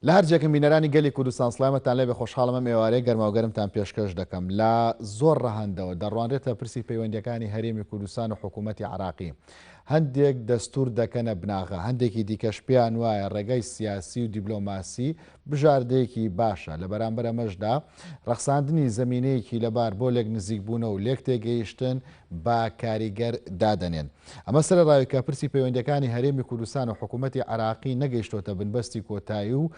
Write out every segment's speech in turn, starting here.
لە هەرجێکم بینەرانی گەلی کوردستان سڵامەتان لێ بە خۆشحاڵمە ئێوارەی گەرماوگەرمتان پێشکەش دەکەم. لە زۆر ڕەهەندەوە دەڕوانرێتە پرسی پەیوەندیەکانی هەرێمی کوردستان و حکوومەتی عراقی. هەندێک دەستور دەکەنە بناغە، هەندێکی دیکەش پێیان وایە ڕێگەی سیاسی و دیبلۆماسی بژاردەیەکی باشە. لە بەرامبەر ئەمەشدا ڕەخساندنی زەمینەیەکی لەبار بۆ لێک نزیک بوونە و لێک تێگەیشتن با کاریگەر دادەنێن. ئەمە سەرڕاوی پرسی پەیوەندیەکانی هەرێمی کوردستان و حکوومەتی عراقی نەگەیشتۆتە بنبەستی کۆتایی و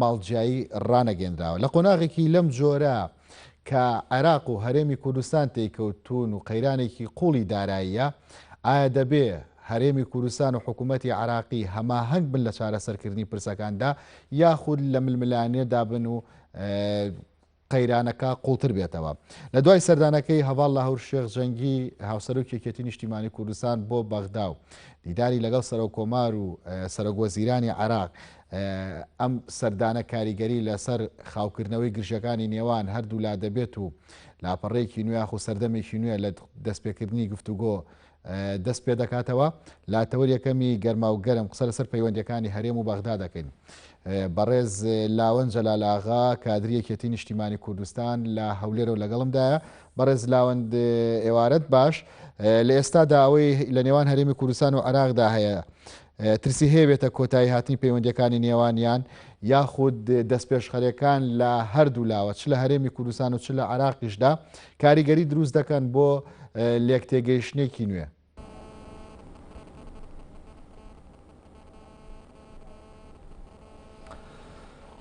ماڵجیایی ڕانەگەێنراوە. لە قۆناغێکی لەم جۆرە کە عێراق و هەرێمی کوردستان تێکەوتون و قەیرانێکی قوڵی داراییە، ئایا دەبێ هەرێمی کوردستان و حکوومەتی عراقی هەماهەنگ بن لە چارەسەرکردنی پرسەکاندا یاخود لە ململانێدا بن و قەیرانەکە قوڵتر بێتەوە؟ لە دوای سەردانەکەی هەواڵ لاهور شێخ جەنگی هاوسەرۆکی یەکێتی نیشتیمانی کوردستان بۆ بەغدا و دیداری لەگەڵ سەرۆکۆمار و سەرۆکوەزیرانی عراق ئەم سەردانە کاریگەری لەسەر خاوکردنەوەی گرژەکانی نێوان هەردوو لا دەبێت و لاپەڕێکی نوێ و سەردەمێکی نوێ لە دەستپێکردنی گفتوگۆ دەست پێ دەکاتەوە. لاتەوەر یەکەمی گەرما و گەرم قسە لەسەر پەیوەندیەکانی هەرێم و بەغدا دەکەین. بەڕێز لاوەند جەلالاغا کادری یەکێتی نیشتیمانی کوردستان لە هەولێرە و لەگەڵمدایە. بەڕێز لاوەند ئێوارەت باش. لە ئێستادا ئەوەی لە نێوان هەرێمی کوردستان و عراقدا هەیە، ترسی هەیە بێتە کۆتایی هاتنی پەیوەندیەکانی نێوانیان یاخود دەستپێشخەرەکان لە هەردوو لاوە، چ لە هەرێمی کوردستان و چ لە عراقیشدا کاریگەری دروست دەکەن بۆ لێک تێگەیشتنێکی نوێ؟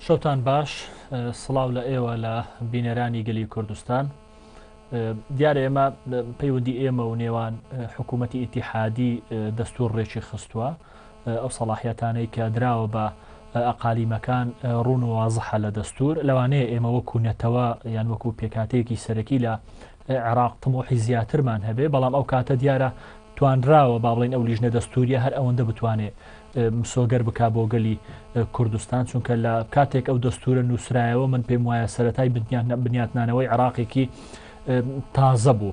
شەوتان باش، سڵاو لە ئێوە لە بینەرانی گەلی کوردستان. دیارە ئێمە پەیوەندی ئێمە و نێوان حکوومەتی ئیتیحادی دەستور ڕێکی خستووە. ئەو سەڵاحیەتانەی کە دراوە بە ئەقالیمەکان ڕوون و وازحە لە دەستور، لەوانەیە ئێمە وەکو نەتەوە یان وەکو پێکاتەیەکی سەرەکی لە عێراق تمۆحی زیاترمان هەبێ، بەڵام ئەو کاتە دیارە توانراوە با بڵین ئەو لیژنە دەستوریە هەر ئەوەندە بتوانێت مسۆگەر بک بۆ گەلی کوردستان، چونکە لە کاتێک ئەو دەستورە نووسرایەوە من پێم وایە سەرەتای بنیاتنانەوەی عێراقێکی تازە بوو.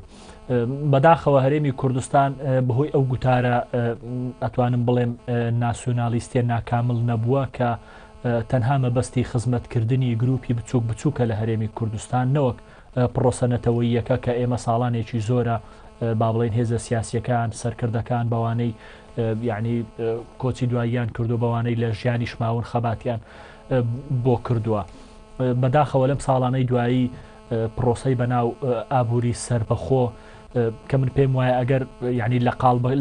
بەداخەوە هەرێمی کوردستان بەهۆی ئەو گوتارە ئەتوانم بڵێم ناسیۆنالیستێ ناکامل نەبووە کە تەنها مەبەستی خزمەتکردنی گروپی بچووک بچووکە لە هەرێمی کوردستان، نەوەک پرۆسەنەتەوەیەکە کە ئێمە ساڵانێکی زۆرە با بڵێن هێزە سیاسیەکان سەرکردەکان بەوانەی یعنی کۆچی دواییان کردو، بەوانەی لە ژیانی شماون خەباتیان بۆ کردووە. بەداخەوە لەم ساڵانەی دوایی پرۆسەی بەناو ئابووری سربەخۆ کە من پێم وایە ئەگەر یعنی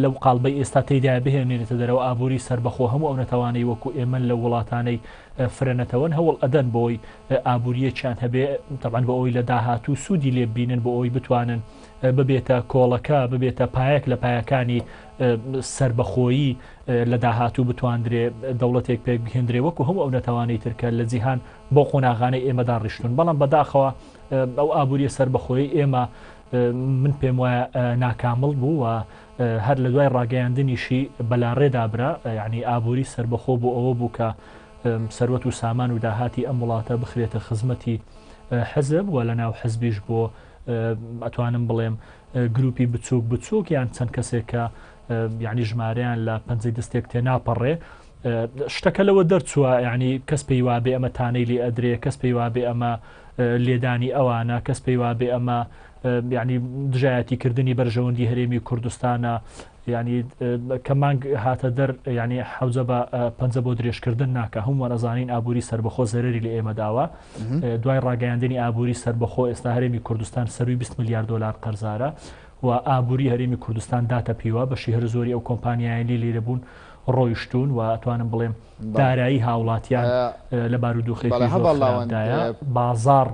لەو قاڵبەی ئێستا تێدا بهێنێتە دەرەوە ئابووری سربەخۆ هەموو ئەو نەتەوانەی وەکو ئێمە لە وڵاتانەی فرەنەتەوەن هەوڵ ئەدەن بۆ ئەوی ئابووریەکیان هەبێ، تەبعاً بۆ ئەوی لە داهاتوو سوودی لێ ببینن، بۆ ئەوی بتوانن ببێتە کۆڵەکە، ببێتە پایەک لە پایەکانی سربەخۆیی لە داهاتوو بتواندرێ دەوڵەتێک پێک بهێنرێ وەکو هەموو ئەو نەتەوانەی ترکە لە جیهان بۆ قۆناغانەی ئێمەدا ڕیشتون. بەڵام بەداخەوە ئەو ئابووری سربەخۆیی ئێمە من پێم وایە ناکامل بوو و هەر لە دوای ڕاگەیاندنیشی بەلاڕێدابرا، یعنی ئابووری سربەخۆ بۆ ئەوە بوو کە سەروەت و سامان و داهاتی ئەم وڵاتە بخرێتە خزمەتی حزب و لە ناو حزبیش بۆ ئەتوانم بڵێم گروپی بچووک بچووک یان چەند کەسێک کە یعنی ژمارەیان لە پەنجەی دەستێک تێ ناپەڕێ. شتەکە لەوە دەرچووە، یعنی کەس پێی وابێ ئەمە تانەی لێ ئەدرێ، کەس پێی وابێ ئەمە لێدانی ئەوانە، کەس پێی وابێ ئەمە یعنی دژایەتی کردنی بەرژەوەندی هەرێمی کوردستانە، یعنی کە مانگ هاتە دەر یعنی حوزە بە پەنجە بۆ درێژکردن ناکە. هەموو ئەزانین ئابووری سربەخۆ زەرری لە ئێمە داوە. دوای ڕاگەیاندنی ئابووری سربەخۆ ئێستا هەرێمی کوردستان سەروی 20 میلیارد دلار قەرزارە و ئابووری هەرێمی کوردستان داتە پیوە، بەشی هەر زۆری ئەو کۆمپانیایانی لێرە بوون ڕۆیشتون و ئەتوانم بڵێم دارایی هاوڵاتیان لە بارودۆخێکی زۆردایە. بازار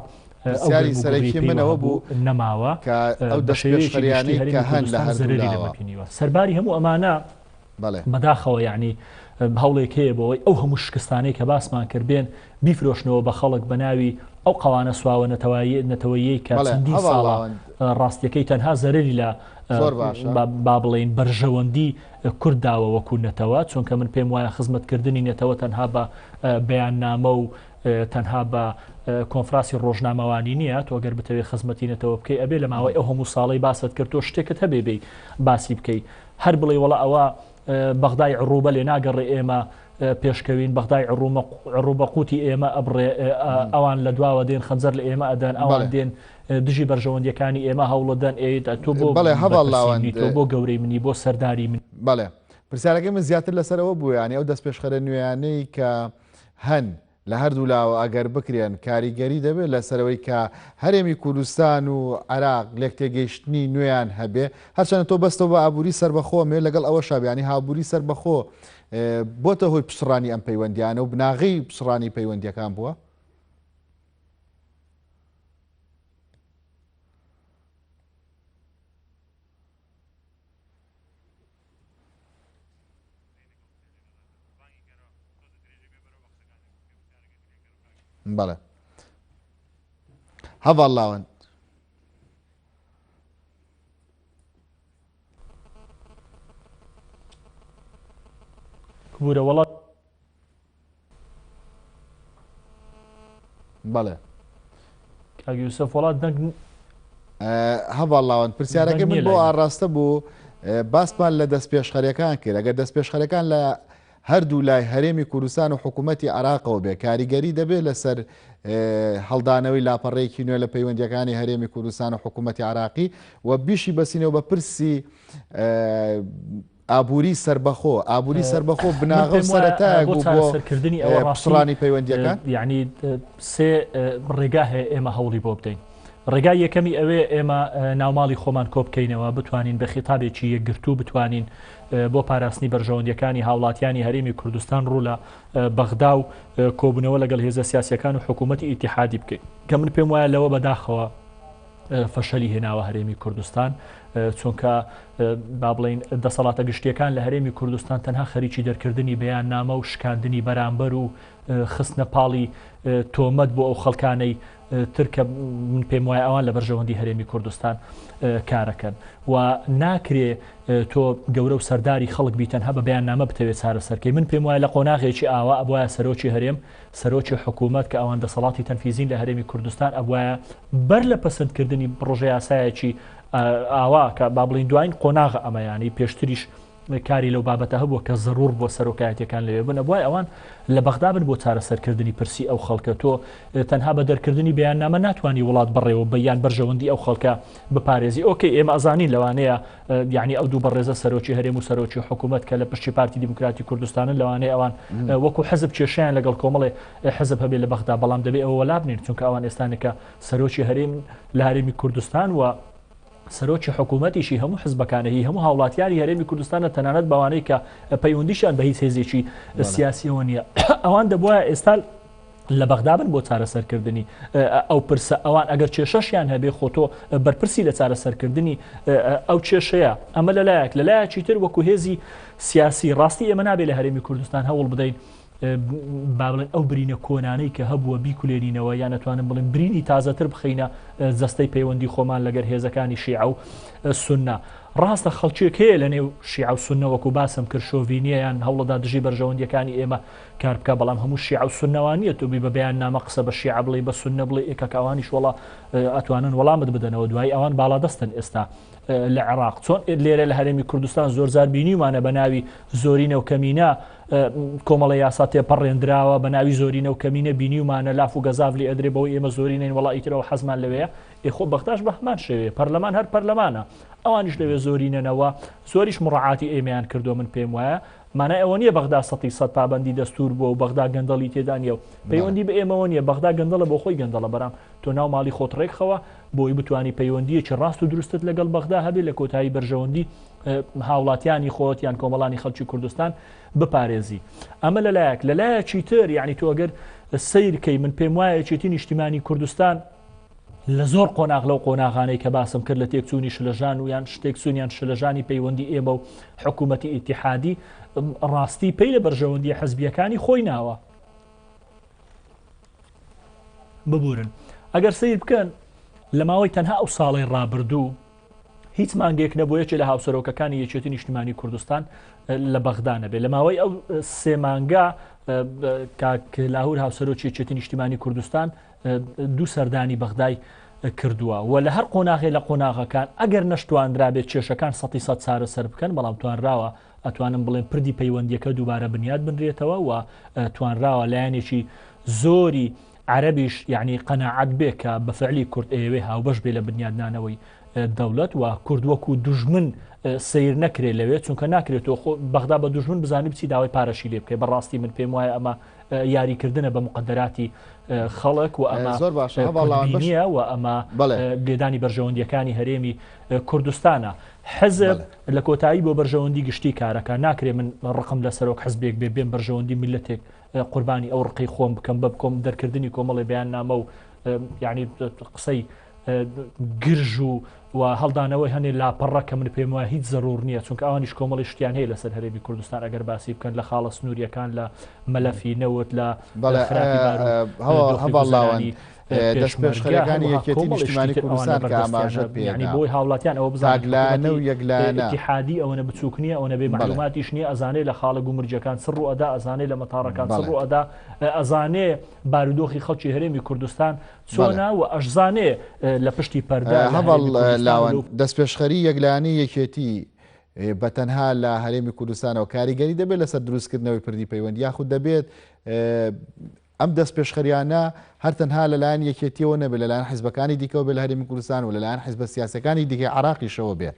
سیاری سەرەکی منەوە بوو نەماوە کە ئەو دەشەیەشتریانی کە هەن لە هەردوو سەرباری هەموو ئەمانە بەداخەوە یعنی هەوڵێک هەیە بۆەوەی ئەو هەموو شکستانەی کە باسمان کردبێن بیفرۆشنەوە بە خەڵک بەناوی ئەو قەوانە سواوە نەتەوەیی کە چەندی ساڵە ڕاستیەکەی تەنها زەرری لە با بڵێن بەرژەوەندی کوردداوە وەکو نەتەوە، چونکە من پێم وایە خزمەتکردنی نێتەوە تەنها بە بەیاننامە و تەنها بە کۆنفراسی ڕۆژنامەوانی نییە. تۆ گەر بتەوێت خزمەتی نێتەوە بکەی ئەبێ لە ماوەی ئەو هەموو ساڵی باست کرد تۆ شتێکت هەبێ بێ باسی بکەی، هەر بڵێ وڵا ئەوە بەغدای عروبە لێ ناگەڕێ ئێمە پێشکەوین بەغدای عڕوبەقوتی ئێمە ئەبڕێ ئەوان لە دواوە دێن خەنجەر لە ئێمە ئەدەن ئەوان دێن دژی بەرژەوەندیەکانی ئێمە هەوڵەدەن تۆ بۆ گەورەی منی بۆ سەرداری من. بەڵێ پرسیارەکەی من زیاتر لەسەرەوە بوو ینی ئەو دەست پێشخەرە نوێیانەی کە هەن لە هەردوو لاوە ئەگەر بکرێن کاریگەری دەبێت لەسەرەوەی کە هەرێمی کوردستان و عراق لێک تێگەیشتنی نوێیان هەبێ هەرچەنە تۆ بەستەوە بە ئابووری سەربەخۆ مێ لەگەڵ ئەوە شابیانی هابووری سەربەخۆ بۆتە هۆی پسڕانی ئەم پەیوەندیانە و بناغی پسڕانی پەیوەندیەکان بووە. بەڵێ هەڤاڵاوەند بورە وڵات بەڵێ یوسف وڵات هەڤاڵاوەند پرسیارەکەی من بۆ ئاڕاستە بوو باسمان لە دەست پێشخەرەکان کرد ئەگەر دەست پێشخەرەکان لە هەردوو لای هەرێمی کوردستان و حکوومەتی عراقەوە بێ کاریگەری دەبێت لەسەر هەڵدانەوەی لاپەڕەیەکی نوێ لە پەیوەندیەکانی هەرێمی کوردستان و حکوومەتی عراقی و بیشی بەسینەوە بە پرسی ئابووری سەربەخۆ ئابووری سەربەخۆ بناغە سەرەتایە بوو بۆ سەرکردنی ئەوە پسڕانی پەیوەندیەکان. یعنی سێ ڕێگا هەیە ئێمە هەوڵی بۆ بدەین. ڕێگای یەکەمی ئەوێ ئێمە ناوماڵی خۆمان کۆ بکەینەوە بتوانین بە خیتابێکی یەکگرتوو بتوانین بۆ پاراستنی بەرژەوەندیەکانی هاوڵاتیانی هەرێمی کوردستان ڕوو لە بەغدا و کۆبوونەوە لەگەڵ هێزە سیاسیەکان و حکوومەتی ئیتیحادی بکەین کە من پێم وایە لەوە بەداخەوە فەشەلی هێناوە هەرێمی کوردستان چونکە با بڵین دەسەڵاتە گشتیەکان لە هەرێمی کوردستان تەنها خەریکی دەرکردنی بەیان نامە و شکاندنی بەرامبەر و خستنە پاڵی تۆمەت بۆ ئەو خەڵکانەی ترکە من پێم وایە ئەوان لە بەرژەوەندی هەرێمی کوردستان کارەکەن و ناکرێ تۆ گەورە و سەرداری خەڵک بیتەنها بە بەیان نامە بتەوێت چارەسەرکەی. من پێم وایە لە قۆناغێکی ئاوا ئەبوایە سەرۆکی هەرێم سەرۆکی حکوومەت کە ئەوان دەسەڵاتی تەنفیزین لە هەرێمی کوردستان ئەبوایە بەر لە پەسەندکردنی ڕۆژە یاسایەکی ئاوا کە با بڵین دوایین قۆناغە ئەمەیانی پێشتریش کاری لەو بابەتە هەبووە کە ضرور بۆ سەرۆکایەتەکان لەوێ بن ئەبوای ئەوان لە بەغدا بن بۆ چارەسەرکردنی پرسی ئەو خەڵکە تۆ تەنها بە دەرکردنی بەیان نامە ناتوانانی وڵات بڕێەوە بەیان بەرژەوەندی ئەو خەڵکە بپارێزی. ئۆکەی ئێمە ئەزانین لەوانەیە یعنی ئەو دوو بەڕێزە سەرۆکی هەرێم و سەرۆکی حکوومەت کە لە پشتی پارتی دیموکراتی کوردستانن لەوانەیە ئەوان وەکو حزب کێشیان لەگەڵ کۆمەڵێ حزب هەبێت لە بەغدا بەڵام دەبێت ئەوە وەلا بنین چونکە ئەوان ئێستانێکە سەرۆکی هەرێم لە هەرێمی کوردستان و سەرۆکی حکوومەتیشی هەموو حزبەکانەهی هەموو هاوڵاتیانی هەرێمی کوردستانە تەنانەت بەوانەی کە پەیوەندیشان بە هیچ هێزێکی سیاسیەوە نییە ئەوان دەبووە ئێستا لە بەغدا بن بۆ چارەسەرکردنی ئەو پرسە ئەوان ئەگەر کێشەشیان هەبێ خۆتۆ بەرپرسی لە چارەسەرکردنی ئەو کێشەیە ئەمە لەلایەکی تر وەکو هێزی سیاسی ڕاستی ئێمە نابێت لە هەرێمی کوردستان هەوڵ بدەین با بڵێن ئەو برینە کۆنانەی کە هەبووە بیکولێنینەوە یان نەتوانم بڵێن برینی تازەتر بخینە جەستەی پەیوەندی خۆمان لەگەر هێزەکانی شیعە و سوننا. ڕاستە خەڵکێک هەیە لە نێو شیعە و سوننە وەکو باسم کرد شۆڤینیەیان هەوڵەدا دژی بەرژەوەندیەکانی ئێمە کار بکە بەڵام هەموو شیعە و سوننەوانیە تۆ بی بە بەیان نامە قسە بە شیعە بڵێ بە سوننە بڵێ ئێکەکەوانیش وەڵا ئەتوانن وەڵامت بدەنەوە دوای ئەوان باڵادەستن ئێستا لە عێراق چۆن لێرە لە هەرێمی کوردستان زۆرجار بینیومانە بە ناوی زۆرینە و کەمینە کۆمەڵە یاسا تێپەڕێنراوە بە ناوی زۆرینە و کەمینە بینیومانە لاف و گەزاف لێ ئەدرێ بەوەی ئێمە زۆرینەین وڵا ئیترەوە حەزمان لەوەیە خۆ بەختاش بە هەمان شێوێ پەرلەمان هەر پەرلەمانە ئەوانیش لەوێ زۆرینەنەوە زۆریش مڕعاتی ئێمەیان کردو من پێم وایە مانای ئەوە نییە بەغدا 100% پابندی دەستور بۆ و بەغدا گەندەڵی تێدانیە و پەیوەندی بە ئێمەوە نیە بەغدا گەندەڵە بۆ خۆی گەندەڵە بەرام تۆ ناو ماڵی خۆت ڕێکخەوە بۆی بتوانی پەیوەندیەکی ڕاست و دروستت لەگەڵ بەغدا هەبێت لە کۆتایی بەرژەوەندی هاوڵاتیانی خۆت یان کۆمەڵانی خەڵکی کوردستان بپارێزی. ئەمە لەلایەکی تر یعنی تۆ ئەگەر سیرکەی من پێم وایە چێتی نیشتیمانی کوردستان لە زۆر قۆناغ لەو قۆناغانەی کە باسم کرد لە تێکچوونی شلەژان و یان شتێکچوونیان شلەژانی پەیوەندی ئێمە و حکوومەتی ئیتیحادی ڕاستی پێی لە بەرژەوەندی حەزبیەکانی خۆی ناوە ببورن. ئەگەر سیر بکەن لە ماوەی تەنها ئەو ساڵی ڕابردوو هیچ مانگێک نەبوویەکێ لە هاوسەرۆکەکانی یەکێتی نیشتیمانی کوردستان لە بەغدا نەبێت لە ماوەی ئەو سێ مانگا کاک لاهور هاوسەرۆکی یەکێتی نیشتیمانی کوردستان دوو سەردانی بەغدای کردووە و لە هەر قۆناغی لە قۆناغەکان ئەگەر نەشتواندرا بێت کێشەکان 100% چارەسەر بکەن بەڵام توانراوە ئەتوانم بڵێن پردی پەیوەندیەکە دووبارە بنیاد بنرێتەوە و توانراوە لایەنێکی زۆری عربیش یعنی قەناعەت بێ کە بەفعلی کورد ئێوێ هاوبەش بێ لە بنیادنانەوەی دەوڵەت و کورد وەکو دوژمن سیر نەکرێت لەوێت چونکە ناکرێتەوە بەغدا بە دوژمن بزانانی بچی داوای پارەشی لێ بکەی بەڕاستی من پێم وایە ئەمە یاریکردنە بە مقدراتی خەڵک و ئەمە نییە و ئەمە لێدانی بەرژەوەندیەکانی هەرێمی کوردستانە. حەزب لە کۆتایی بۆ بەرژەوەندی گشتی کارەکە ناکرێت من ڕقم لە سەرۆک حزبێک بێ بێن بەرژەوەندی میلەتێک قوربانی ئەو ڕقی خۆم بکەم بە بکۆم دەرکردنی کۆمەڵی بەیان نامە و یعنی قسەی گرژ و هەڵدانەوەی هەنێ لاپەڕە کە من پێم وایە هیچ زەرور نییە چونکە ئەوانیش کۆمەڵی شتیان هەیە لەسەر هەرێمی کوردستان ئەگەر باسی بکەن لە خاڵە سنووریەکان لە مەلەفی نەوت لە هەواڵاوانی دەست پێشخەرەکانی یەکێتی نیشتیمانی کوردستان کە ئاماژە پێیانی بۆی هاوڵاتیان ئەوە بزانلانە و یەکلانە اتحادی ئەوەنە بچووکنیە ئەوە بێ معلوماتیش نییە ئەزانێ لە خاڵە گومرجەکان سڕ و ئەدا ئەزانێ لە مەتاڕەکان سڕ و ئەدا ئەزانێ بارودۆخی خەڵکی هەرێمی کوردستان چۆنا و ئەشزانێ لە پشتی پەردا هەواڵ لاوان دەست پێشخەری یەکلانی یەکێتی بەتەنها لە هەرێمی کوردستانەوە کاریگەری دەبێت لەسەر دروستکردنەوەی پردی پەیوەندی یاخود دەبێت ئەم دەست پێشخەریانە هەرتەنها لەلایەن یەکێتیەوە نەبێت لەلایەن حیزبەکانی دیکەەوە بێ لە هەرێمی کوردستان و لەلایەن حیزبە سیاسەکانی دیکە عراقیشەوە بێ.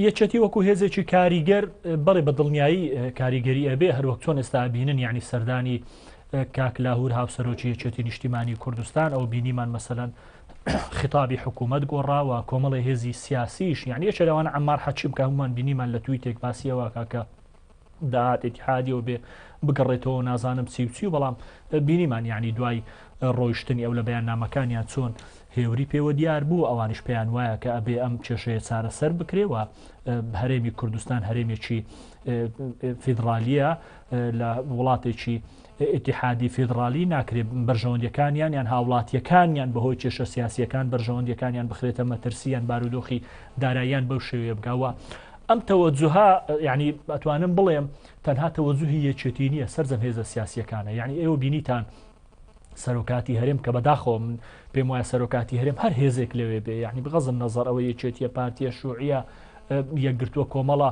یەکێتی وەکو هێزێکی کاریگەر بەڵێ بە دڵنیایی کاریگەری ئەبێ هەروەک چۆن ئێستا بینن یعنی سەردانی کاکلاهور هاوسەرۆکی یەکێتی نیشتیمانی کوردستان ئەو بینیمان مەسەلەن خطابی حکوومەت گۆڕاوە کۆمەڵی هێزی سیاسیش یعنی یەکێ لەوانە عەمار حەچیم کە هەمومان بینیمان لە تویتێک باسیەوە کاکە داهات ئیتیحادیەوە بێ بگەڕێتەوە نازانم چی و بەڵام بینیمان یعنی دوای ڕۆیشتنی ئەو لە بەیاننامەکانیان چۆن هێوری پێوە دیار بوو ئەوانش پێیان وایە کە ئەبێ ئەم کێشەیە چارەسەر بکرێەوە هەرێمی کوردستان هەرێمێکی فیدراالیە لە وڵاتێکی ئیتیحادی فیدراالی ناکرێت بەرژەوەندیەکانیان یان هاوڵاتیەکانیان بەهۆی کێشە سیاسیەکان بەرژەوەندیەکانیان بخرێتە مەترسیان بارودۆخی داراییان بەو شێوەیە بگاوە ئەم تەوەجوها یعنی ئەتوانم بڵێم تەنها تەوەجوهی یەکێتی نییە سەرجەم هێزە سیاسیەکانە یعنی ئێوە بینیتان سەرۆکاتی هەرێم کە بەداخۆ من پێم وایە سەرۆکاتی هەرێم هەر هێزێک لەوێ بێ یعنی بغەزم نەزەر ئەوە یەکێتیە پارتیە شوعیە یەکگرتووە کۆمەڵە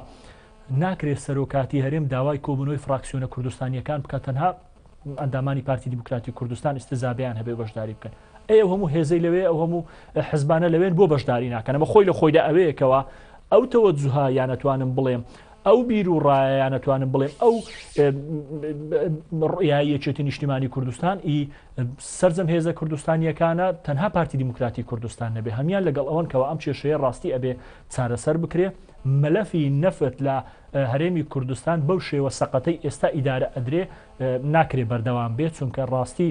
ناکرێت سەرۆکاتی هەرێم داوای کۆبنەوەی فراکسیۆنە کوردستانیەکان بکە تەنها ئەندامانی پارتی دیموکراتی کوردستان ئیستیزابیان هەبێ بەشداری بکەن ئەو هەموو هێزەی لەوێ ئەو هەموو حزبانە لەوێن بۆ بەشداری ناکەن ئەمە خۆی لە خۆیدا ئەوەیەکەوە ئەو تەوەجوها یان ئەتوانم بڵێم ئەو بیر و ڕایەیان ئەتوانم بڵێم ئەو ڕیایەکێتی نیشتیمانی کوردستان سەرجەم هێزە کوردستانیەکانە تەنها پارتی دیموکراتی کوردستان نەبێ هەمیان لەگەڵ ئەوەن کەەوە ئەم کێشەیە ڕاستی ئەبێ چارەسەر بکرێ مەلەفی نەفت لە هەرێمی کوردستان بەو شێوە سەقەتەی ئێستا ئیدارە ئەدرێ ناکرێ بەردەوام بێت چونکە ڕاستی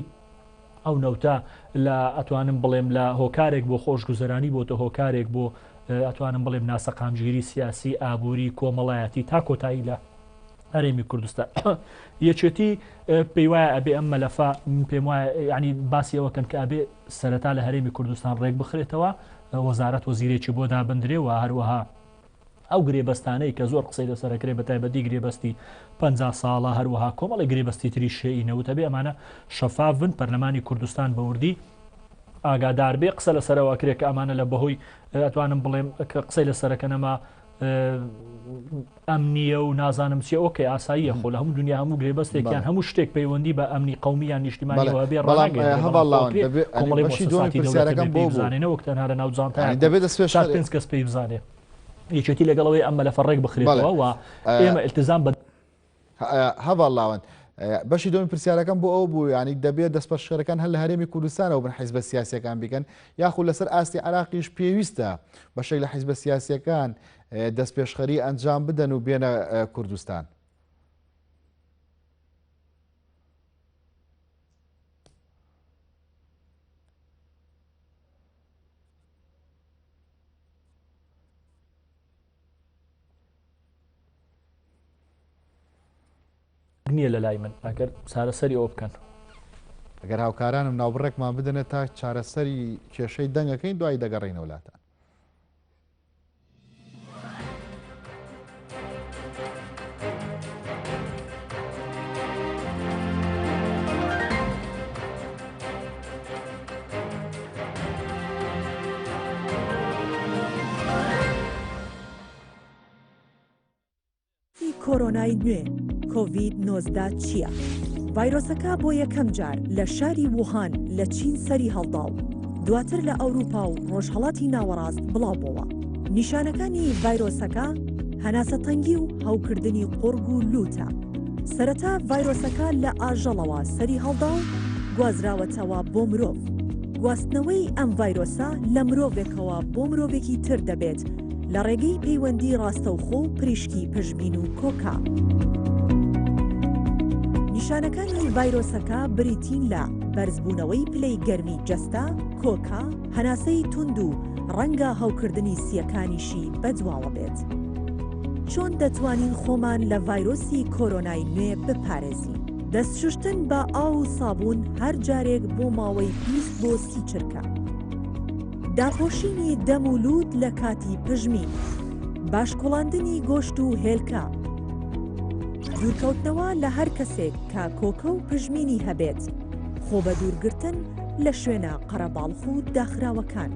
ئەو نەوتە لە ئەتوانم بڵێم لە هۆکارێک بۆ خۆشگوزەرانی بۆتە هۆکارێک بۆ ئەتوانم بڵێم ناسەقامگیری سیاسی ئابووری کۆمەڵایەتی تا کۆتایی لە هەرێمی کوردستان یەکێتی پێی وایە ئەبێ ئەم مەلەفە پێم وایە ینی باسی ئەوەکەن کە ئەبێ سەرەتا لە هەرێمی کوردستان ڕێک بخرێتەوە وەزارەت وەزیرێکی بۆ دابندرێ و هەروەها ئەو گرێبەستانەی کە زۆر قسەی لەسەرەکرێ بە تایبەتی گرێبەستی 50 ساڵە هەروەها کۆمەڵی گرێبەستی تری شێئی نەوتە بێ ئەمانە شەفافن پەرلەمانی کوردستان بەوردی ئاگادار بێ قسە لەسەرەوە کرێ کە ئەمانە لە بەهۆی ئەتوانم بڵێم کە قسەی لەسەرەکەنەما ئەمنیە و نازانم چیە ئۆکەی ئاساییە خۆ لە هەموو دنیا هەموو گرێبەستێکیان هەموو شتێک پەیوەندی بە ئەمنی قومیان نیشتیمانیەوە بێ ڕڵانگەێنەوەک تەنها لە ناوجانتان دەبێت پێنج کەس پێی بزانێ یەکێتی لەگەڵەوەی ئەم مەلەفە ڕێک بخرێتەوە و ئێمە التزام بە هەواڵاوان بەشی دومی پرسیارەکەم بۆ ئەو بوو ینی دەبێت دەستپەشخەرەکان هەر لە هەرێمی کوردستانەوە بن حیزبە سیاسیەکان بیکەن یاخود لەسەر ئاستی عراقیش پێویستە بەشێک لە حیزبە سیاسیەکان دەست پێشخەری ئەنجام بدەن و بێنە کوردستان. نییە لە لای من ئەگەر چارەسەری ئەوە بکەن ئەگەر هاوکارانم ناوبڕێکمان بدەنێت تا چارەسەری کێشەی دەنگەکەین دوای دەگەڕێنە وڵاتان. کۆرۆنای نوێ کۆڤید-19 چییە؟ ڤایرۆسەکە بۆ یەکەم جار لە شاری ووهان لە چین سەری هەڵدا و دواتر لە ئەوروپا و ڕۆژهەڵاتی ناوەڕاست بڵاوبووە. نیشانەکانی ڤایرۆسەکە هەناسەتەنگی و هەوکردنی قورگ و لوتە. سەرەتا ڤایرۆسەکە لە ئاژەڵەوە سەری هەڵدا و گوازراوەتەوە بۆ مرۆڤ. گواستنەوەی ئەم ڤایرۆسە لە مرۆڤێکەوە بۆ مرۆڤێکی تر دەبێت لە ڕێگەی پەیوەندی ڕاستەوخۆ و پریشکی پشبین و کۆکا. نیشانەکانی ڤایرۆسەکە بریتین لە بەرزبوونەوەی پلەی گەرمی جەستە، کۆکا، هەناسەی توند و ڕەنگە هەوکردنی سیەکانیشی بەدواوە بێت. چۆن دەتوانین خۆمان لە ڤایرۆسی کۆرۆنای نوێ بپارێزین؟ دەستشوشتن بە ئاو و سابوون هەر جارێک بۆ ماوەی 20 بۆ 30 چرکە. داپۆشینی دەم و لووت لە کاتی پژمین، باشکۆڵاندنی گۆشت و هێلکە، دوورکەوتنەوە لە هەر کەسێک کە کۆکە و پژمینی هەبێت، خۆ بە دوورگرتن لە شوێنە قەرەباڵخ و داخراوەکان.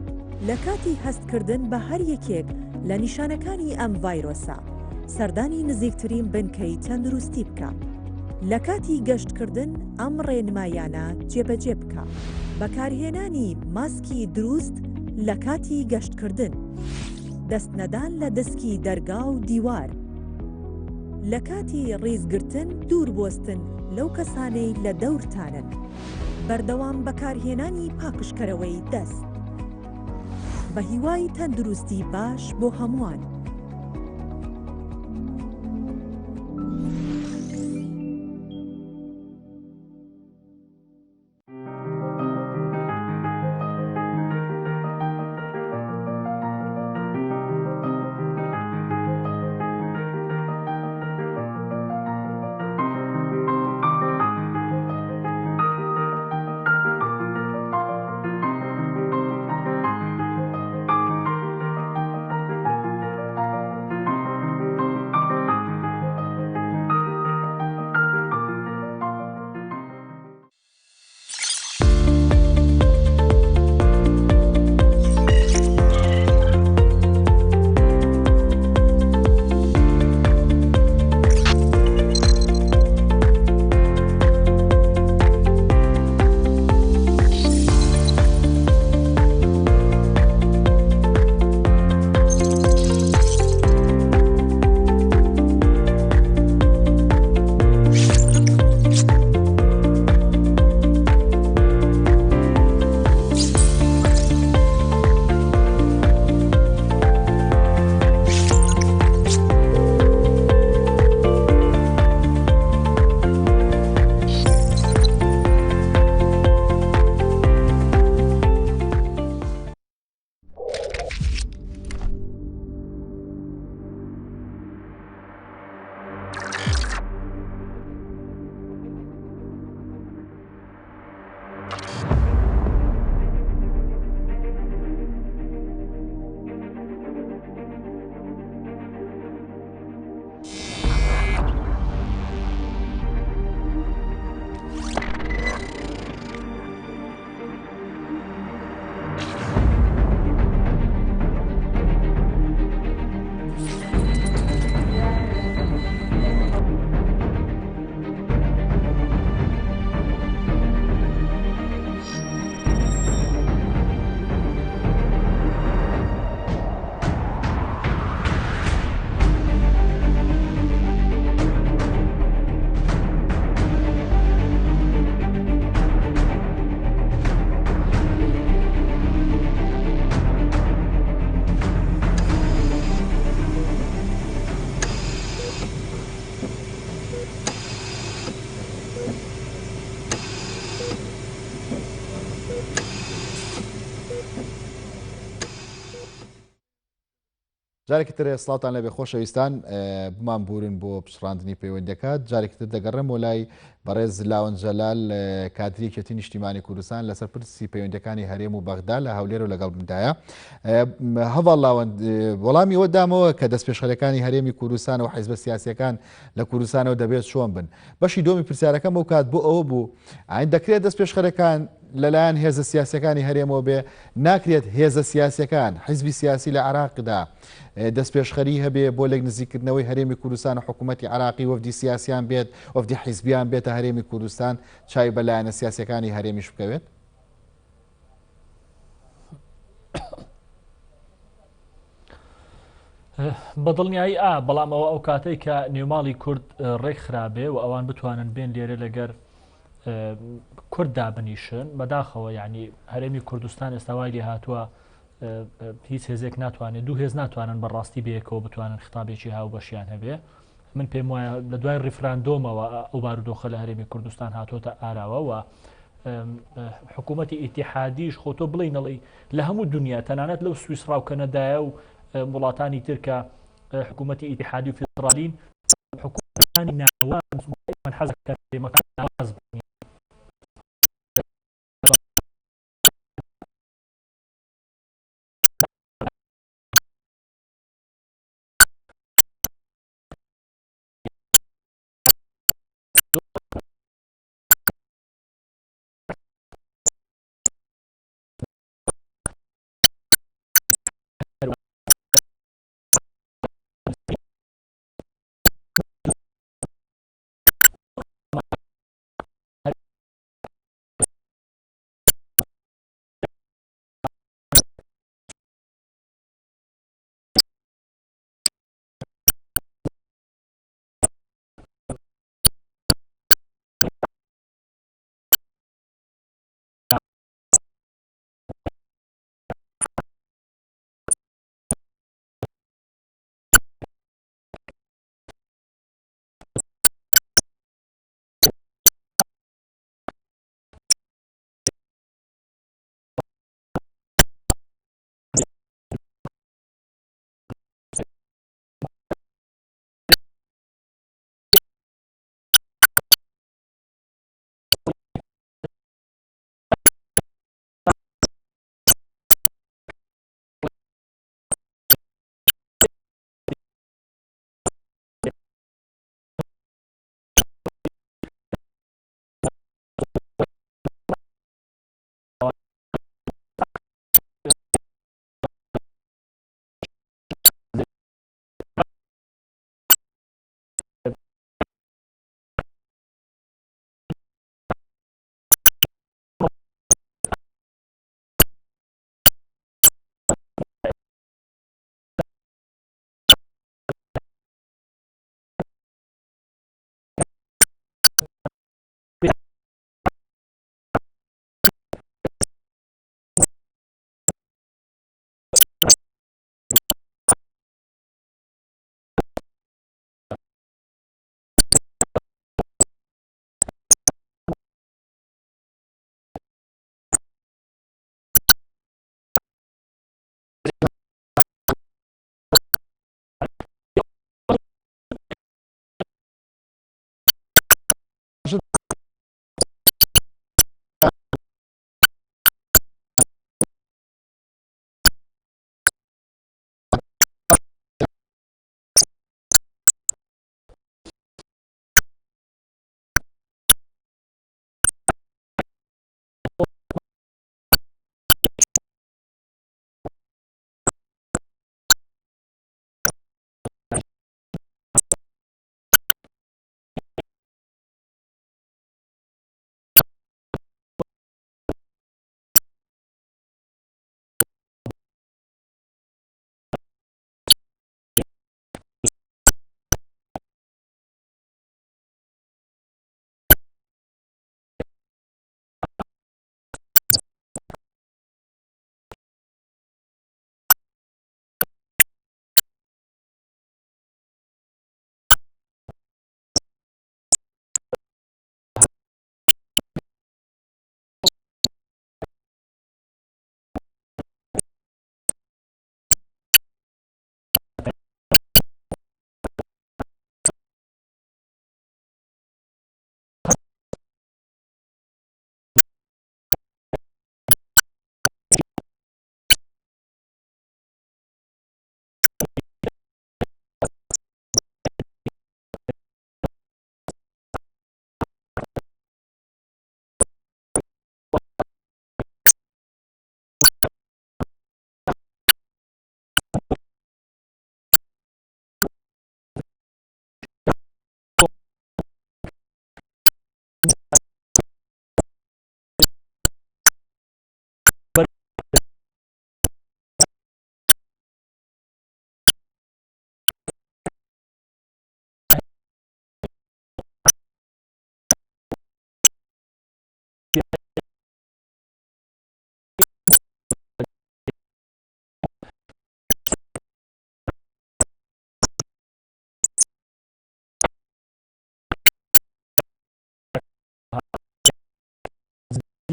لە کاتی هەستکردن بە هەر یەکێک لە نیشانەکانی ئەم ڤایرۆسە، سەردانی نزیکترین بنکەی تەندروستی بکە. لە کاتی گەشتکردن ئەم ڕێنمایانە جێبەجێ بکە. بەکارهێنانی ماسکی دروست لە کاتی گەشتکردن، دەستنەدان لە دەسکی دەرگا و دیوار. لە کاتی ڕیزگرتن دوور بۆستن لەو کەسانەی لە دەورتانن. بەردەوام بەکارهێنانی پاکشکەرەوەی دەست. بە هیوای تەندروستی باش بۆ هەمووان. جارێکی تر سڵاوتان لەبێ خۆشەویستان بمان بورن بۆ پشڕاندنی پەیوەندەکات جارێکی تر دەگەڕێمەوە لای بەڕێز لاوەن جەلال کادری یەکێتی نیشتیمانی کوردستان لەسەر پرسی پەیوەندەکانی هەرێم و بەغدا لە هەولێر و لەگەڵ بمدایە. هەڤاڵ لاوەن وەڵامی ئەوە دامەوە کە دەستپێشخەرەکانی هەرێمی کوردستان و حیزبە سیاسیەکان لە کوردستانەوە دەبێت چۆن بن. بەشی دۆمی پرسیارەکەم ئەو کات بۆ ئەوە بوو ئاین دەکرێت دەستپێشخەرەکان لەلایەن هێزە سیاسیەکانی هەرێمەوە بێ ناکرێت هێزە سیاسیەکان حیزبی سیاسی لە عراقدا دەستپێشخەری هەبێ بۆ لەک نزیکردنەوەی هەرێمی کوردستان و حکوومەتی عراقی وەفدی سیاسیان بێت وەفدی حیزبیان بێتە هەرێمی کوردستان چای بەلایەنە سیاسیەکانی هەرێمیش بکەوێت. بەدڵنیایی بەڵام ئەوە ئەو کاتەی کە نێوماڵی کورد ڕێک خراپێ و ئەوان بتوانن بێن لێرە لەگەر کورد دابنیشن بەداخەوە یعنی هەرێمی کوردستان ئێستاوای لێ هاتووە هیچ هێزێک ناتوانێت دوو هێز ناتوانن بەڕاستی بەیەکەوە بتوانن خطابێکی هاوبەشیان هەبێ. من پێم وایە لە دوای ڕیفراندۆمەوە ئەو بارودۆخە لە هەرێمی کوردستان هاتۆتە ئاراوە و حکوومەتی ئیتیحادیش خۆ تۆ بڵێنەڵی لە هەموو دنیا تەنانەت لەو سویسرا و کەنەدایە و وڵاتانی ترکە حکوومەتی ئیتیحادی و فێدراڵین حکوومەتانی ناوان من حەزەکە مەکان ناواز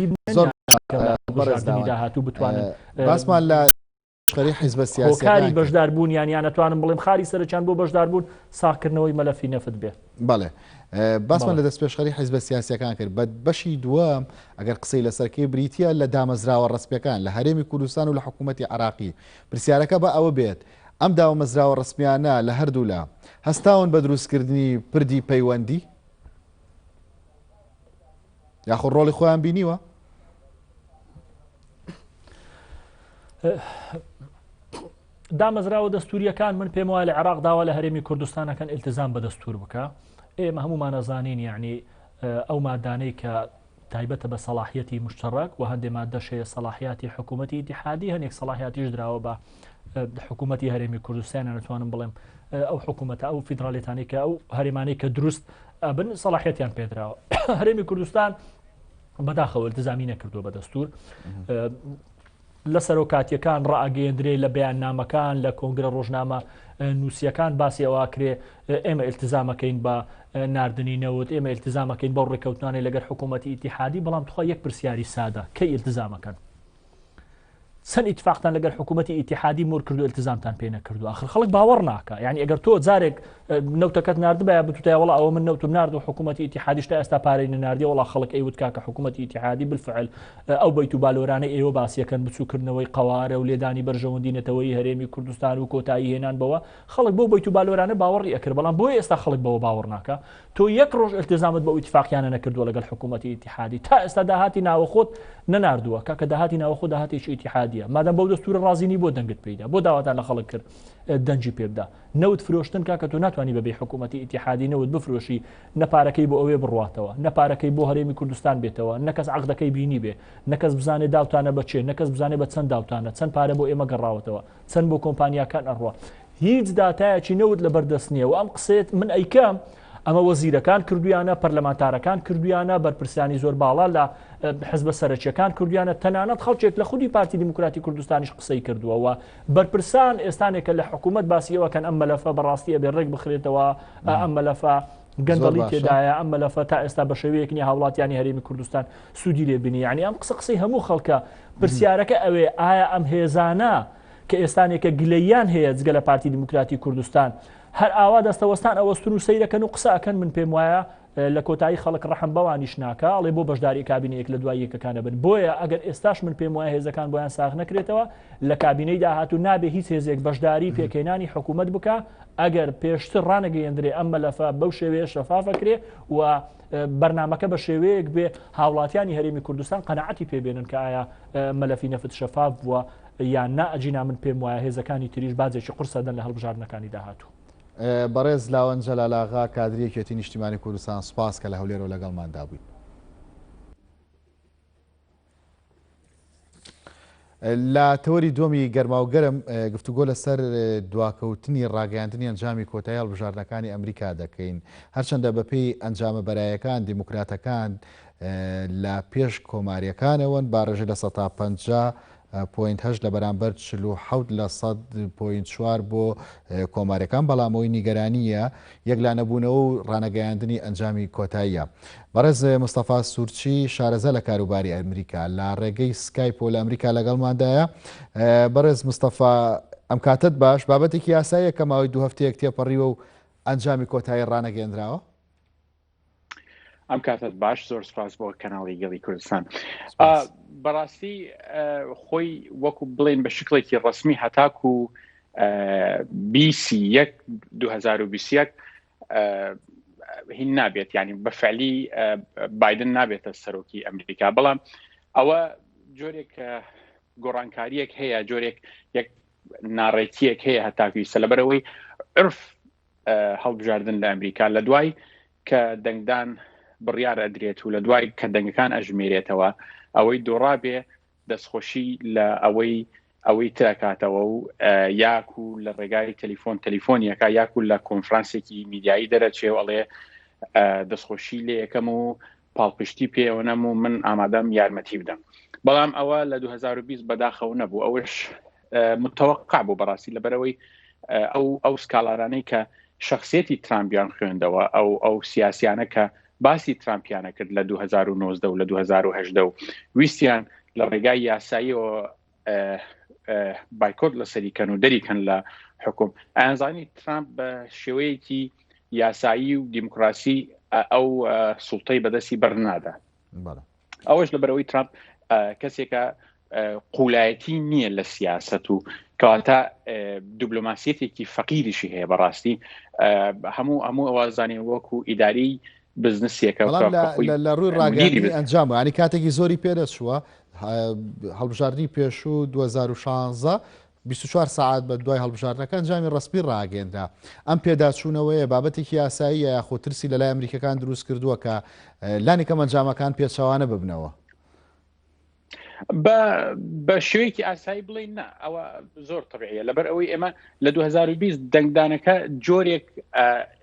بەشداردنی داهاتوو بتوانن باسمان لە خەری حیزب سیاسی هۆکاری بەشداربوون یان ناتوانم بڵێم خاری سەرچان بۆ بەشداربوون ساکردنەوەی مەلەفی نەفت بێ. بەڵێ باسمان لە دەست پێشخەری حیزب سیاسیەکان کرد بە بەشی دووەم ئەگەر قسەی لەسەرکەی بریتە لە دامەزراوە ڕسپیەکان لە هەرێمی کوردستان و لە حکوومەتی عراقی پرسیارەکە بە ئەوە بێت ئەم داوەمەزراوە ڕسمیانە لە هەردوو لا هەستاون بە دروستکردنی پردی پەیوەندی یاخۆ ڕۆڵی خۆیان بینیوە؟ دامەزراوە دەستوریەکان من پێم وایە لە عێراق داوا لە هەرێمی کوردستانەکەن ئیلتزام بە دەستور بکە. ئێمە هەمومان ئەزانین یعنی ئەو مادانەی کە تایبەتە بە سەلاحیەتی مشتەڕک و هەندێک مادەشەیە سەلاحیاتی حکوومەتی ئیتیحادی هەنێک سەلاحیاتیش درراوە بە حکوومەتی هەرێمی کوردستانە نتوانم بڵێم ئەو حکوومەتە ئەو فیدراڵێتانی کە ئەو هەرێمانەی کە دروست بن سەلاحیەتیان پێدراوە. هەرێمی کوردستان بەداخەوە ئیلتزامی نەکردووە بە دەستور لە سەرۆکاتیەکان ڕائگەیەندرێ لە بەیاننامەکان لە کۆنگرە ڕۆژنامە نووسیەکان باسی ئەوە کرێ ئێمە ئیلتزامەکەین بە ناردنی نەوت ئێمە ئیلتزامەکەین بەو ڕێکەوتانەی لەگەر حکوومەتی ئیتیحادی بەڵام توخوا یەک پرسیاری سادە کەی ئیلتزامەکەن چەند ئیتفاقتان لەگەر حکوومەتی ئیتیحادی مور کردو ئیلتزامتان پێ نەکردو آخر خەڵک باوەڕ ناکە یعنی ئەگەر تۆ جارێک نەوتەکەت نردبە بتوتای وڵا ئەوە من نەوتم نرد و حکوومەتی ئیتیحادیش تا ئێستا پارەی نەناردی وڵا خەڵک ئەیوت کاکە حکوومەتی ئیتیحادی بالفعل ئەو بەیت و بالۆرانەی ئێوە باسیەکەن بچووکردنەوەی قەوارە و لێدانی بەرژەوەندینەتەوەی هەرێمی کوردستان و کۆتایی هێنان بەوە خەڵک بۆ بەیت و بالۆرانە باوەڕی ئەکرد بەڵام بۆی ئێستا خەڵک بەوە باوەڕ ناکە تۆ یەک ڕۆژ ئیلتزامت بە ئیتفاقیانە نەکردووە لەگەڵ حکوومەتی ئیتیحادی تا ئێستا داهاتی ناوەخۆت نەناردووە کاکە داهاتی ناوەخۆ داهاتێکی ئیتیحادیە مادەم بەو دەستور ڕازینی بۆ دەنگت پیدا بۆ داواتان لە خەڵک کرد دەنجی پێ بدە نەوت فرۆشتن کاکە تۆ ناتوانانی بەبێ حکوومەتی ئیتیحادی نەوت بفرۆشی نەپارەکەی بۆ ئەوێ بڕواتەوە نەپارەکەی بۆ هەرێمی کوردستان بێتەوە نەکەس عەقدەکەی بینی بێ نەکەس بزانێ داوتانە بەچێ نەکەس بزانێ بە چەند داوتانە چەند پارە بۆ ئێمە گەڕاوەتەوە چەند بۆ کۆمپانیاکان ئەڕوا هیچ داتایەکی نەوت لە بەردەست نییە و ئەم قسێت من ئەیکەم ئەمە وەزیرەکان کردویانە پەرلەمانتارەکان کردویانە بەرپرسیانی زۆر باڵا لە حزبە سەرەکیەکان کردویانە تەنانەت خەڵکێک لە خودی پارتی دیموکراتی کوردستانیش قسەی کردووە بەرپرسان ئێستانێکە لە حکوومەت باسیەوەکەن ئەم مەلەفە بەڕاستیە بێ ڕێک بخرێتەوە ئەم مەلەفە گەندەڵی تێدایە ئەم مەلەفە تا ئێستا بە شێوەیەکنی هاوڵاتیانی هەرێمی کوردستان سوودی لێ بینی یعنی ئەم قسەی هەموو خەڵکە پرسیارەکە ئەوێ ئایا ئەم هێزانە کە ئێستانێکە گلەیان هەیە جگە لە پارتی دیموکراتی کوردستان هەر ئاوا دەستەوەستان ئەوەستون و سەیرەکەن و قسەکەن من پێم وایە لە کۆتایی خەڵک ڕەحم بەوانیش ناکە ئەڵێ بۆ بەشداری کابینەیەک لە دوای یەکەکانە بن بۆیە ئەگەر ئێستاش من پێم وایە هێزەکان بۆیان ساغ نەکرێتەوە لە کابینەی داهاتوو نابێ هیچ هێزێک بەشداری پێکەێنانی حکوومەت بکە ئەگەر پێشتر ڕانەگەیەندرێ ئەم مەلەفە بەو شێوەیە شەفافەکرێ و بەرنامەکە بە شێوەیەک بێ هاوڵاتیانی هەرێمی کوردستان قەنەعەتی پێبێنن کە ئایا مەلەفی نەفت شەفاف بووە یان نائەجینا من پێم وایە هێزەکانی تریش بازێکی قورسەدەن لە هەڵبژاردنەکانی داهاتوو. بەڕێز لاوەن جەلالاغا کادریەکێتی نیشتیمانی کوردستان سوپاس کە لە هەولێرەوە لەگەڵماندا بووین. لە تەوەری دووەمی گەرماوگەرم گفتوگۆ لەسەر دواکەوتنی ڕاگەیاندنی ئەنجامی کۆتایی هەڵبژاردنەکانی ئەمریکا دەکەین هەرچەندە بەپێی ئەنجامە بەرایەکان دیموکراتەکان لە پێش کۆماریەکانەوەن باڕێژە لە 150.8 لە بەرامبەر 47% بۆ کۆماریەکان بەڵامەوەی نیگەرانیە یەک لا نەبوونەوە و ڕانەگەیاندنی ئەنجامی کۆتاییە. بەڕێز مستەفا سوورچی شارەزە لە کاروباری ئەمریکا لە ڕێگەی سکایپ و لە ئەمریکا لەگەڵماندایە. بەڕێز مستەفا ئەم کاتت باش بابەتێکی یاساییە کە ماوەی دوو هەفتەیەک تێپەڕیوە و ئەنجامی کۆتایی ڕانەگەیاندراوە. ئەم کاتت باش زۆر سپاس بۆ کەناڵی گەڵی کوردستان. بەڕاستی خۆی وەکو بڵێن بە شکڵێکی ڕسمی هەتاکو 2021 هین نابێت ینی بەفعلی بایدن نابێتە سەرۆکی ئەمریکا بەڵام ئەوە جۆرێک گۆڕانکاریەک هەیە جۆرێک یەک ناڕێتیەک هەیە هەتاکوی سەلەبەرەوەی عرف هەڵبژاردن لە ئەمریکا لە دوای کە دەنگدان بڕیار ئەدرێت و لە دوای کە دەنگەکان ئەژمێرێتەوە ئەوەی دۆڕابێ دەستخۆشی لە ئەوەی ترکاتەوە و یاکو لە ڕێگای تەلیفۆنیەکە یاکو لە کۆنفرانسێکی میدیایی دەرەچێ ئەڵێ دەستخۆشی لێ یەکەم و پاڵپشتی پێوە نەم و من ئامادەم یارمەتی بدەم بەڵام ئەوە لە 2020 بەداخەو نەبوو ئەوش متوقع بوو بەڕاستی لەبەرەوەی ئەو سکالارانەی کە شخصیەتی ترامپیان خوێندەوە ئەو سیاسیانە کە باسی ترامپیانە کرد لە 2019 و لە 2010 و ویستیان لە ڕێگای یاساییەوە بایکۆت لەسەریکەن و دەریکەن لە حکوم. ئەیانزانی ترامپ بە شێوەیەکی یاسایی و دیموکراسی ئەو سوڵتەی بەدەستی بەرنادا. ئەوەش لەبەرەوەی ترامپ کەسێکە قوڵایەتی نییە لە سیاست و کەواتە دیبلۆماسیەتێکی فەقیریشی هەیە بەڕاستی هەموو ئەوازانێ وەکو ئیداری بزنسیەکە لە ڕووی ڕاگەیاندنی ئەنجام ینی کاتێکی زۆری پێدەچووە هەڵبژاردننی پێشوو 2016 24 ساعت بە دوای هەڵبژاردنەکە ئەنجامی ڕسمی ڕاگەێنرا. ئەم پێداچوونەوەیە بابەتێکی یاساییە یاخۆ ترسی لەلای ئەمریکەکان دروست کردووە کە لانێکەم ئەنجامەکان پێچەوانە ببنەوە. بە شوەیەکی ئاسایی بڵین نا ئەوە زۆر طبیعیە لەبەر ئەوەی ئێمە لە 2020 دەنگدانەکە جۆرێک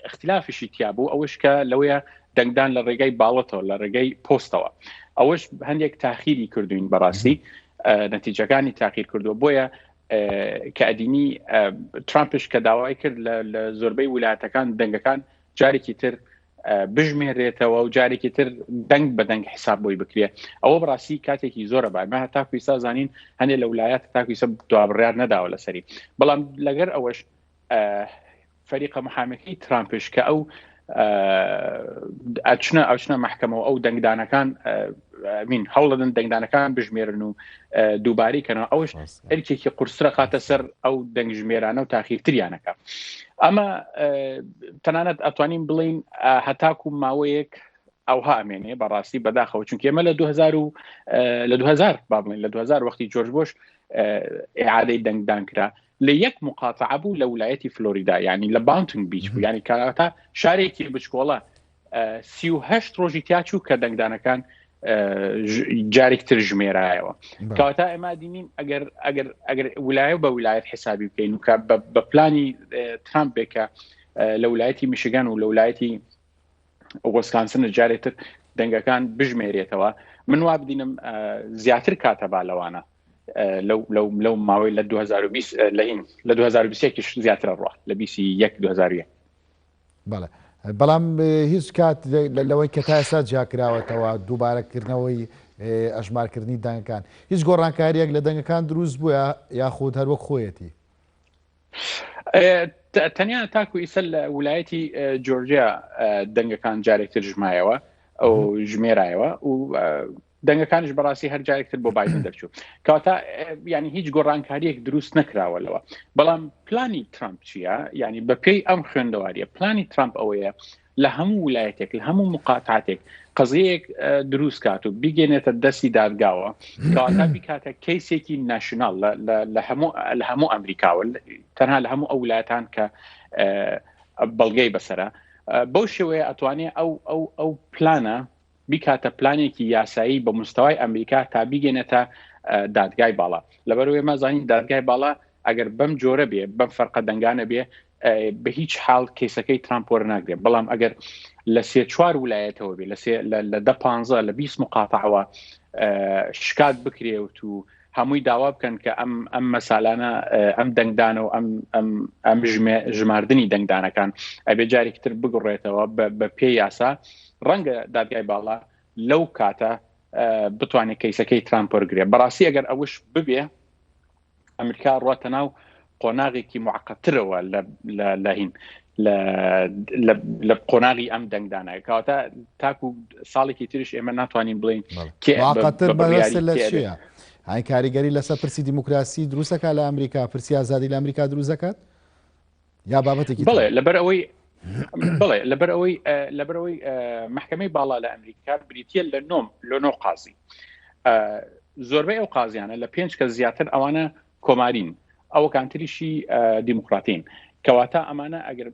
اختلافشی تیابوو ئەوش کە لەوەیە دەنگدان لە ڕێگەی باڵەتەوە لە ڕێگەی پۆستەوە ئەوەش هەندێک تاخیری کردوین بەڕاستی نەتیجەکانی تاخیر کردووە بۆیە کە ئەدینی ترامپش کە داوای کرد لە زۆربەی ویلایەتەکان دەنگەکان جارێکی تر بژمێرێتەوە و جارێکی تر دەنگ بە دەنگ حساب بۆی بکرێ ئەوە بڕاستی کاتێکی زۆرە بامە هەتاکوی سازانین هەندێک لە ویلایەت تاکوی سە دوابڕیار نەداوە لەسەری بەڵام لەگەر ئەوەش فەریقە محامەکەی ترامپش کە ئەو ئەچنە محکەمەوە ئەو دەنگدانەکان مین هەوڵدن دەنگدانەکان بژمێرن و دووباری کەنەوە ئەوش ئەرکێکی قورسرە خاتە سەر ئەو دەنگژمێرانە و تاخیرتریانەکە. ئەمە تەنانەت ئەتوانین بڵین هەتاکو ماوەیەک ئەوها ئەمێنێ بەڕاستی بەداخەوە چونکە ئێمە لە 2000 با بڵین لە 2000 وەختی جۆرج بۆش ئیعادەی دەنگدان کرا لە یەک مقاتعە بوو لە ویلایەتی فلۆریدا یعنی لە باونتنگ بیچ بوو یعنی کاتە شارێکی بچکۆڵە 38 ڕۆژی تیاچوو کە دەنگدانەکان جارێکتر ژمێرایەوە کەواتە ئێمە دینین ئەگەر ویلایە بە ویلایەت حسابی بکەین و کە بە پلانی ترامپێکە لە ویلایەتی میشیگان و لە ویلایەتی ویسکانسن جارێکتر دەنگەکان بژمێرێتەوە من وا بدینم زیاتر کاتە با لەوانە لەو ماوەی لە 2020 لە 2021 زیاتر ڕۆ لە 21 2001 بەڵێ بەڵام هیچ کات لەوەی کە تا ئێستا جیاکراوەتەوە دووبارەکردنەوەی ئەژمارکردنی دەنگەکان هیچ گۆڕانکاریەک لە دەنگەکان دروست بووە یاخود هەروەک خۆیەتی تەنیا تاکو ئیسە لە ویلایەتی جۆرجیا دەنگەکان جارێکتر ژمایەوە ئەو ژمێرایەوە و دەنگەکانش بەڕاستی هەر جارێکتر بۆ بایدن دەرچوو کەواتە ینی هیچ گۆڕانکاریەک دروست نەکراوە لەوە بەڵام پلانی ترامپ چییە ینی بەپێی ئەم خوێندەواریە پلانی ترامپ ئەوەیە لە هەموو ویلایەتێک لە هەموو مقاتعاتێک قضیەیەک دروست کات و بیگەنێتە دەستی دادگاوە کەواتە بیکاتە کەیسێکی ناشناڵ لە هەموو ئەمریکاوە تەنها لە هەموو ئەو ویلایەتان کە بەڵگەی بەسەرە بەو شێوەیە ئەتوانێت ئەو پلانە بیکاتە پلانێکی یاسایی بە مستەوای ئەمریکا تا بیگەنێتە دادگای باڵا لەبەرەوەی مازانین دادگای باڵا ئەگەر بەم جۆرە بێ بەم فەرقە دەنگانە بێ بە هیچ حاڵ کەیسەکەی ترامپ وەرناگرێت بەڵام ئەگەر لە 3-4 ویلایەتەوە بێ لە 10-15 لە 20 مقاتعەوە شکات بکرێت و هەمووی داوا بکەن کە ئەم مەسالانە ئەم دەنگدانە و ئەم ژماردنی دەنگدانەکان ئەبێ جارێکتر بگڕێتەوە بە پێی یاسا ڕەنگە دادگای باڵا لەو کاتە بتوانێت کەیسەکەی ترامپ وەرگرێت بەڕاستی ئەگەر ئەوش ببێ ئەمریکا ڕاتە ناو قۆناغێکی معقەترەوە لە هین لە قۆناغی ئەم دەنگدانە کەواتە تاکو ساڵێکی تریش ئێمە ناتوانین بڵین معقەتر بەبەستە لە چییە؟ هاي کاریگەری لەسەر پرسی دیموکراسی دروستەکە لە ئەمریکا پرسی ئازادی لە ئەمریکا دروست دەکات یا بابەتێکی بڵێ لەبەر ئەوەی محکەمەی باڵا لە ئەمریکا بریتە لە 9 قازی زۆربەی ئەو قازیانە لە 5 کە زیاتر ئەوانە کۆمارین ئەوە کانتریشی دیموکراتین کەواتە ئەمانە ئەگەر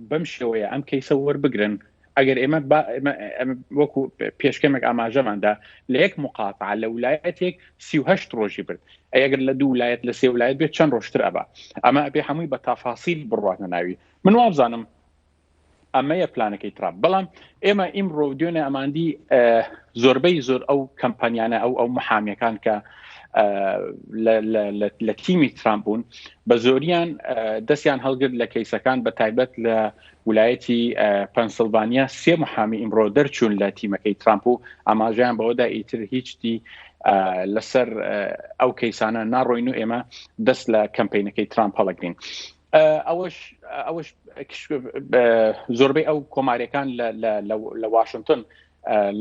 بەم شێوەیە ئەم کەیسە وەربگرن ئەگەر ئێمە وەکو پێشکەمێک ئاماژەماندا لە یەک مقاتعە لە ویلایەتێک 38 ڕۆژی برد ئەگەر لە 2 ویلایەت لە 3 ویلایەت بێت چەند ڕۆژتر ئەبا ئەمە بێ هەمووی بە تافاسیل بڕواتە ناوی من وابزانم ئەمەیە پلانەکەی ترامپ بەڵام ئێمە ئیمڕۆ دیۆنە ئەماندی زۆربەی زۆر ئەو کەمپانیانە ئەو محامیەکان کە لە تیمی ترامپ بوون بە زۆریان دەستیان هەڵگرت لە کەیسەکان بە تایبەت لە ویلایەتی پەنسیلڤانیا 3 محامی ئیمڕۆ دەرچوون لە تیمەکەی ترامپ و ئاماژەیان بەوەدا ئیتر هیچی لەسەر ئەو کەیسانە ناڕۆین و ئێمە دەست لە کەمپینەکەی ترامپ هەڵەگرین. ئەوەش زۆربەی ئەو کۆماریەکان لە واشنگتن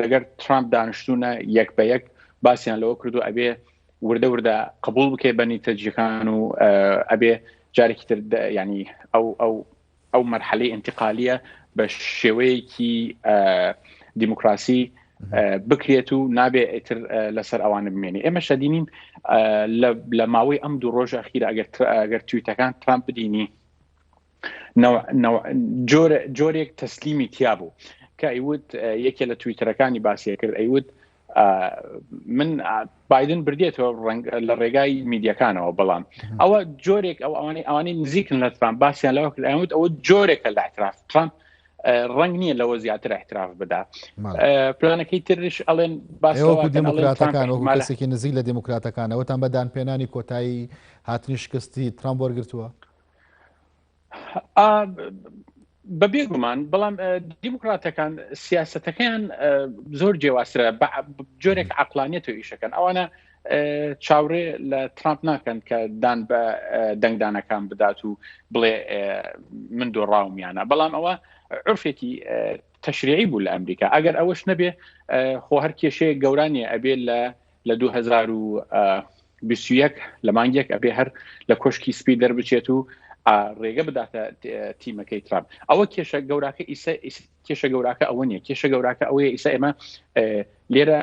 لەگەر ترامپ دانیشتوونە یەک بە یەک باسییان لەوە کردو ئەبێ وردە وردە قبول بکێ بە نیتەجیەکان و ئەبێ جارێکی تر ینی ئەو مەرحەلەی انتقالیە بە شێوەیەکی دیموکراسی بکرێت و نابێ ئیتر لەسەر ئەوانە بمێنێ. ئێمە شەدینین لە ماوەی ئەم دوو ڕۆژە ئەخیرە ئەگەر تویتەکان ترامپ بدینی جۆرێک تەسلیمی تیا بوو کە ئەیوت یەکێ لە تویتەرەکانی باسیە کرد ئەیوت من بایدن بردێتەوە لە ڕێگای میدیەکانەوە بەڵام ئەوە جۆرێک ئەوانەی نزیکن لە ترامپ باسییان لەوە کرد ئەوت ئەوە جۆرێکە لە اعتراف ترامپ ڕنگ نییە لەوە زیاتر احتراف بدا. پلانەکەی ترش ئەڵێن باسەوەکو دموکراتەکان وەکو کەسێکی نزیک لە دموکراتەکانەوەتان بەدان پێنانی کۆتایی هاتنی شکستی ترامپ وەرگرتووە؟ بەبێگومان بەڵام دیموکراتەکان سیاسەتەکەیان زۆر جێواسرە جۆرێک عەقلانیەت و ئیشەکەن ئەوانە چاوڕێ لە ترامپ ناکەن کە دان بە دەنگدانەکان بدات و بڵێ من دۆڕاومیانە بەڵام ئەوە عرفێکی تەشریعی بوو لە ئەمریکا ئەگەر ئەوەش نەبێ خۆ هەر کێشەیە گەورانیە ئەبێ لە 2021 لە مانگێک ئەبێ هەر لە کۆشکی سپی دەربچێت و ڕێگە بداتە تیمەکەی ترامپ. ئەوە کێشە گەوراکە کێشە گەوراکە ئەوە نیە کێشە گەوراکە ئەوەیە ئیسا ئێمە لێرە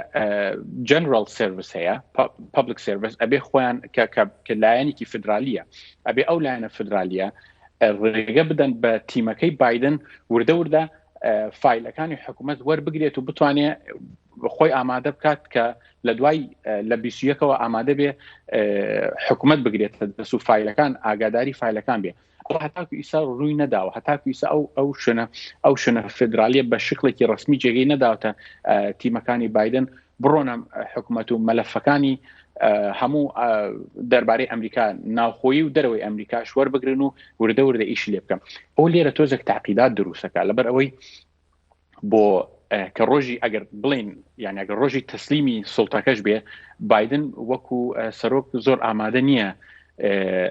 جنرال سرویس هەیە پابلیک سرویس ئەبێ خۆیان کە لایەنێکی فدرالیە ئەبێ ئەو لایەنە فدرالیە ڕێگە بدەن بە تیمەکەی بایدن وردە وردە فایلەکانی حکوومەت وەربگرێت و بتوانێت خۆی ئامادە بکات کە لە دوای لە 21ەوە ئامادە بێ حکوومەت بگرێتە دەست و فایلەکان ئاگاداری فایلەکان بێ. ئەو هەتاکو ئیسا ڕووی نەداوە هەتاکو ئیسا ئەو شنە فدرالیە بە شکلێکی ڕسمی جێگەی نەداوتە تیمەکانی بایدن بڕۆنە حکوومەت و مەلەفەکانی هەموو دەربارەی ئەمریکا ناوخۆیی و دەرەوەی ئەمریکا شوەر بگرن و وردە وردە ئیشی لێ بکەم. ئەو لێرە تۆزێک تاقیدات دروستەکە لەبەر ئەوەی بۆ کە ڕۆژی ئەگەر بڵین یان ئەگەر ڕۆژی تەسلیمی سڵتەکەش بێ بایدن وەکو سەرۆک زۆر ئامادە نییە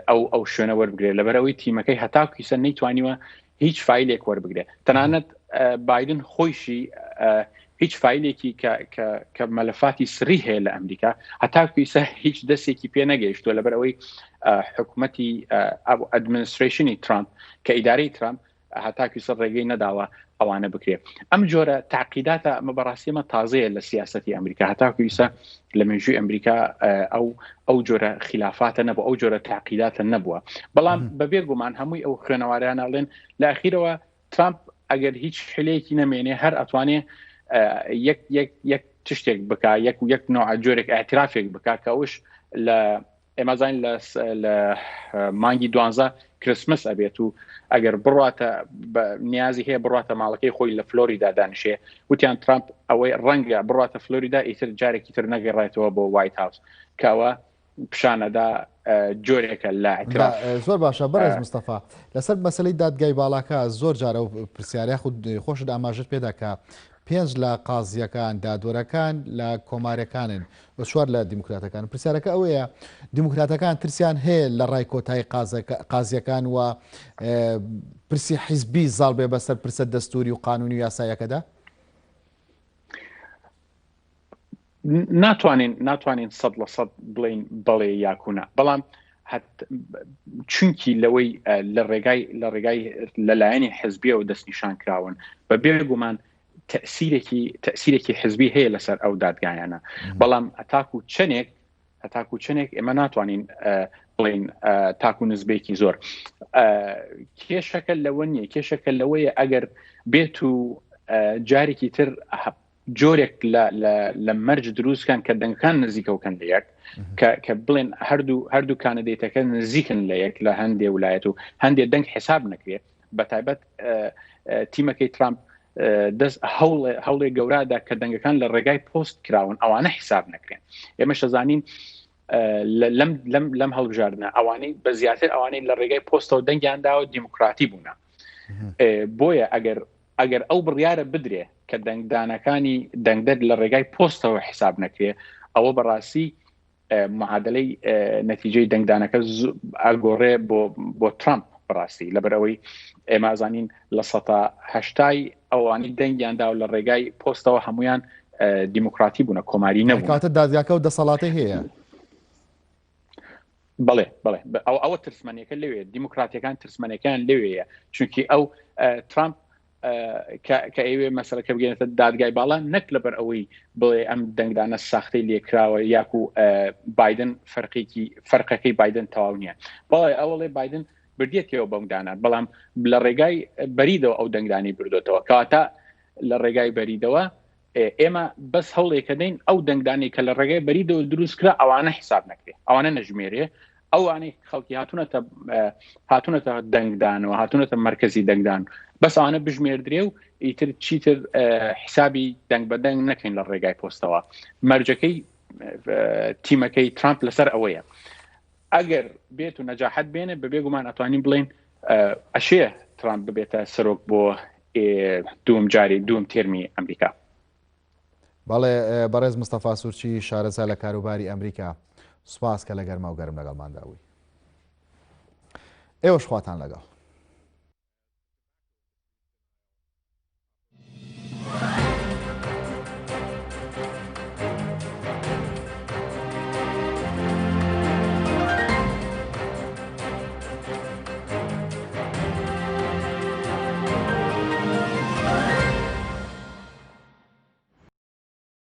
ئەو شوێنە وەربگرێت لەبەرەوەی تیمەکەی هەتاکوی سەر نەیتوانیوە هیچ فایلێک وەربگرێت تەنانەت بایدن خۆیشی هیچ فایلێکی کە مەلەفاتی سری هەیە لە ئەمریکا هەتاکوی سە هیچ دەستێکی پێ نەگەیشتووە لەبەرەوەی حکوومەتی ئەدمینستریشنی ترامپ کە ئیدارەی ترامپ هەتاکوی سەر ڕێگەی نەداوە ئەوانە بکرێت. ئەم جۆرە تعقیداتە مەبەڕاستیمە تازەیە لە سیاسەتی ئەمریکا هەتاکوی سە لە مێژووی ئەمریکا ئەو جۆرە خلافاتە نەبوو ئەو جۆرە تعقیداتە نەبووە بەڵام بەبێگومان هەمووی ئەو خوێنەوارەیان ئەڵێن لە ئەخیرەوە ترامپ ئەگەر هیچ حلەیەکی نەمێنێ هەر ئەتوانێ یەک تشتێک بکە یەک نوع جۆرێک ئاعترافێک بکە کە ئەوش لە ئێمەزان لە مانگی 12 کریسمس ئەبێت و ئەگەر بڕاتە نیازی هەیە بڕاتە ماڵەکەی خۆی لە فلۆریدا دانیشێ وتیان ترامپ ئەوەی ڕەنگە بڕاتە فلۆریدا ئیتر جارێکی تر نەگەڕێتەوە بۆ وایت هاوس کەوە پیشانەدا جۆرێکە لە اعتراف. زۆر باشە بەڕێز مستەفا لەسەر مەسەلەی دادگای باڵاکە زۆر جارە و پرسیاریا خۆشت ئاماژت پێدا کە 5 لە قازیەکان دادوەرەکان لە کۆمارەکانن بە 4 لە دیموکراتەکان پرسیارەکە ئەوەیە دیموکراتەکان ترسیان هەیە لە ڕای کۆتایی قازیەکان و پرسی حیزبی زاڵ بێ بەسەر پرسە دەستوری و قانونی و یاسایەکەدا ناتوانین 100% بڵین بەڵێ یاکوونە بەڵام چونکی لەوەی لە ڕێگای لەلایەنی حزبیە و دەستنیشان کراون بە بێگومان تەسیرێکی حزبی هەیە لەسەر ئەو دادگایانە بەڵام هەتاکو چنێک ئێمە ناتوانین بڵین تاکو نزبێکی زۆر کێشەکە لەوە نییە کێشەکە لەوەیە ئەگەر بێت و جارێکی تر جۆرێک لە مەرج دروستکان کە دەنگەکان نزیکەوکەن لە یەک کە بڵێن هەردوو کاندیدێتەکە نزیکن لە یەک لە هەندێ ویلایەت و هەندێک دەنگ حساب نەکرێت بە تایبەت تیمەکەی ترامپ دەست هەوڵێ گەورادا کە دەنگەکان لە ڕێگای پۆست کراون ئەوانە حساب نەکرێن ئێمە شەزانین لەم هەڵبژاردنە ئەوانەی بە زیاتر ئەوانەی لە ڕێگای پۆستەوە دەنگیانداوە دیموکراتی بوونە. بۆیە ئەگەر ئەو بڕیارە بدرێ کە دەنگدانەکانی دەنگدەر لە ڕێگای پۆستەوە حساب نەکرێ، ئەوە بەڕاستی معادلەی نەتیجەی دەنگدانەکە ئەگۆڕێ بۆ ترامپ بەڕاستی، لەبەرەوەی ئێمە ئازانین لە 80 ئەوانی دەنگیاندا و لە ڕێگای پۆستەوە هەمویان دیموکراتی بوونە، کۆماری نەبوون. کاتە دادگاکە و دەسەڵاتی هەیە. بڵێ ئەوە ترسمانەکە لەوێ، دیموکراتیەکان ترسمانەکان لەوەیە، چونکی ئەو ترامپ کە ئەوێ مەسەلەکە بگەێنێتە دادگای باڵا نەک لەبەر ئەوەی بڵێ ئەم دەنگدانە ساختەی لێکراوە یاکو بایدن فەرقەکەی بایدن تەواو نییە. بەڵێ ئەوڵێ بایدن بردێتەوە بەنگدانە، بەڵام لە ڕێگای بەریدەوە ئەو دەنگدانی بردوێتەوە، کەواتە لە ڕێگای بەریدەوە ئێمە بەس هەوڵێکە دەین ئەو دەنگدانی کە لە ڕێگای بەریدەوە دروستکرا ئەوانە حساب نەکرێ، ئەوانە نەژمێرێ، ئەوانەی خەڵکی هاتوونەتە دەنگدانەوە، هاتوونەتە مرکزی دەنگدان، بەس ئەوانە بژمێردرێ و ئیتر چیتر حسابی دەنگ بە دەنگ نەکەین لە ڕێگای پۆستەوە. مەرجەکەی تیمەکەی ترامپ لەسەر ئەوەیە، ئەگەر بێت و نەجاحەت بێنێ بەبێ گومان ئەتوانین بڵین ئەشێ ترامپ ببێتە سەرۆک بۆ دووەم تێرمی ئەمریکا. بەڵێ بەڕێز مستەفا سوورچی شارەزا لە کاروباری ئەمریکا، سوپاس کە لە گەرما و گەرم لەگەڵماندا بووی. ئێوەش خواتان لەگەڵ.